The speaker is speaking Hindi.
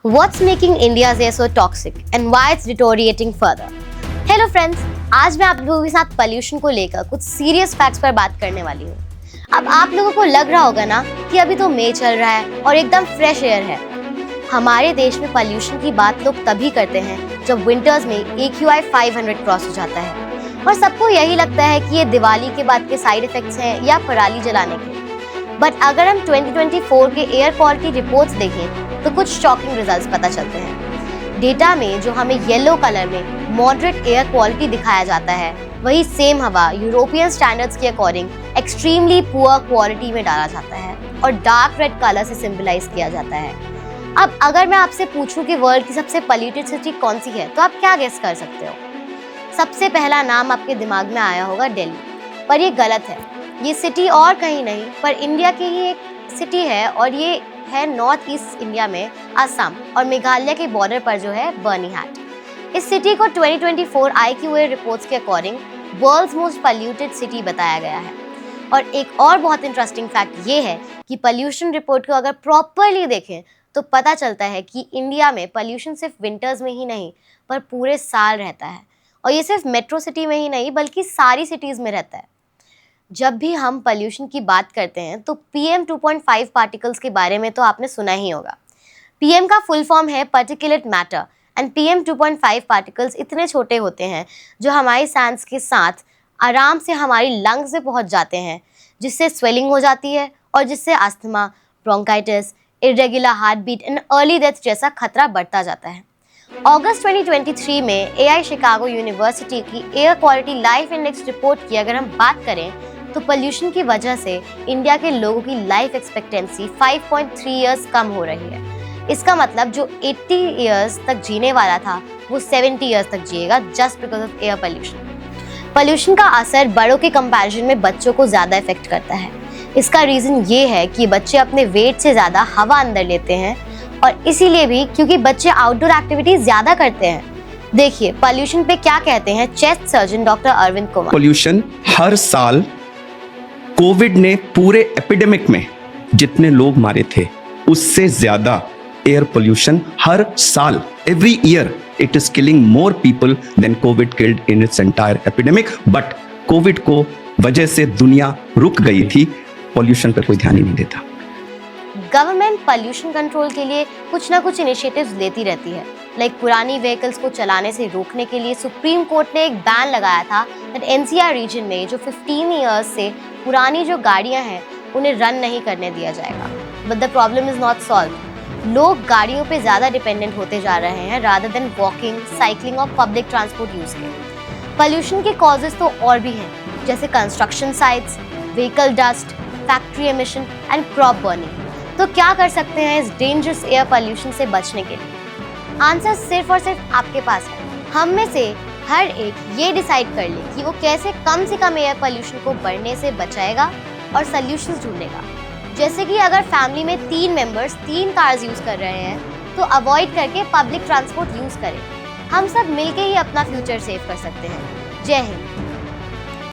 What's making India's air so toxic and why it's deteriorating further? Hello friends, आज मैं आप लोगों के साथ पोल्यूशन को लेकर कुछ सीरियस फैक्ट्स पर बात करने वाली हूँ। अब आप लोगों को लग रहा होगा ना कि अभी तो मई चल रहा है और एकदम फ्रेश एयर है। हमारे देश में पोल्यूशन की बात लोग तभी करते हैं जब विंटर्स में AQI 500 क्रॉस हो जाता है और सबको यही लगता है कि ये दिवाली के बाद के साइड इफेक्ट्स हैं या पराली जलाने के। बट अगर हम 2024 के एयर क्वालिटी रिपोर्ट्स देखें तो कुछ शॉकिंग रिजल्ट्स पता चलते हैं। डेटा में जो हमें येलो कलर में मॉडरेट एयर क्वालिटी दिखाया जाता है, वही सेम हवा यूरोपियन स्टैंडर्ड्स के अकॉर्डिंग एक्सट्रीमली पुअर क्वालिटी में डाला जाता है और डार्क रेड कलर से सिंबलाइज किया जाता है। अब अगर मैं आपसे पूछूं कि वर्ल्ड की सबसे पॉल्यूटेड सिटी कौन सी है, तो आप क्या गेस कर सकते हो? सबसे पहला नाम आपके दिमाग में आया होगा दिल्ली, पर ये गलत है। ये सिटी और कहीं नहीं पर इंडिया की ही एक सिटी है और ये है नॉर्थ ईस्ट इंडिया में असम और मेघालय के बॉर्डर पर जो है बर्निहाट। इस सिटी को 2024 IQA रिपोर्ट्स के according world's most polluted city बताया गया है। और एक और बहुत इंटरेस्टिंग फैक्ट ये है कि पॉल्यूशन रिपोर्ट को अगर प्रॉपरली देखें तो पता चलता है कि इंडिया में पॉल्यूशन सिर्फ विंटर्स में ही नहीं पर पूरे साल रहता है और ये सिर्फ मेट्रो सिटी में ही नहीं बल्कि सारी सिटीज़ में रहता है। जब भी हम पोल्यूशन की बात करते हैं तो PM 2.5 पार्टिकल्स के बारे में तो आपने सुना ही होगा। PM का फुल फॉर्म है particulate matter and PM 2.5 particles इतने छोटे होते हैं जो हमारी सांस के साथ आराम से हमारी लंग्स में पहुंच जाते हैं, जिससे स्वेलिंग हो जाती है और जिससे asthma, bronchitis, irregular heart beat and early death जैसा खतरा बढ़ता जाता है। अगस्त 2023 में AI शिकागो यूनिवर्सिटी की air quality life index report की अगर हम बात करें तो पोल्यूशन की वजह से इंडिया के लोगों की लाइफ एक्सपेक्टेंसी 5.3 इयर्स कम हो रही है। इसका मतलब जो 80 इयर्स तक जीने वाला था वो 70 इयर्स तक जिएगा just because of air pollution. Pollution का असर बड़ों के कंपैरिजन में बच्चों को ज़्यादा इफेक्ट करता है। इसका रीज़न ये है कि बच्चे अपने वेट से ज़्यादा हवा अंदर लेते हैं और इसीलिए भी क्योंकि बच्चे आउटडोर एक्टिविटीज ज़्यादा करते हैं। देखिए पोल्यूशन पे क्या कहते हैं chest surgeon doctor Arvind Kumar. Pollution हर साल कोविड ने पूरे एपिडेमिक में जितने लोग मारे थे उससे ज्यादा एयर पोल्यूशन हर साल, every year it is killing more people than covid killed in its entire epidemic. But covid को वजह से दुनिया रुक गई थी, पोल्यूशन पर कोई ध्यान ही नहीं देता। गवर्नमेंट पोल्यूशन कंट्रोल के लिए कुछ ना कुछ इनिशिएटिव्स लेती रहती है। लाइक पुरानी व्हीकल्स को चलाने से रोकने के लिए सुप्रीम कोर्ट ने एक बैन लगाया था दैट NCR रीजन में जो 15 इयर्स से पुरानी जो गाड़ियां हैं उन्हें रन नहीं करने दिया जाएगा। But the problem is not solve. लोग गाड़ियों पे ज़्यादा डिपेंडेंट होते जा रहे हैं रादर देन वॉकिंग, साइकिलिंग और पब्लिक ट्रांसपोर्ट यूज़ के। पोल्यूशन के कॉजेज तो और भी हैं, जैसे construction sites, vehicle dust, factory emission and crop burning. तो क्या कर सकते हैं इस डेंजरस एयर पोल्यूशन से बचने के लिए? आंसर सिर्फ और सिर्फ आपके पास है। हम में से हर एक ये डिसाइड कर ले कि वो कैसे कम से कम एयर पोल्यूशन को बढ़ने से बचाएगा और सॉल्यूशंस ढूंढेगा। जैसे कि अगर फैमिली में 3 मेंबर्स 3 कार्स यूज़ कर रहे हैं तो अवॉइड करके पब्लिक ट्रांसपोर्ट यूज़ करें। हम सब मिलके ही अपना फ्यूचर सेव कर सकते हैं। जय हिंद।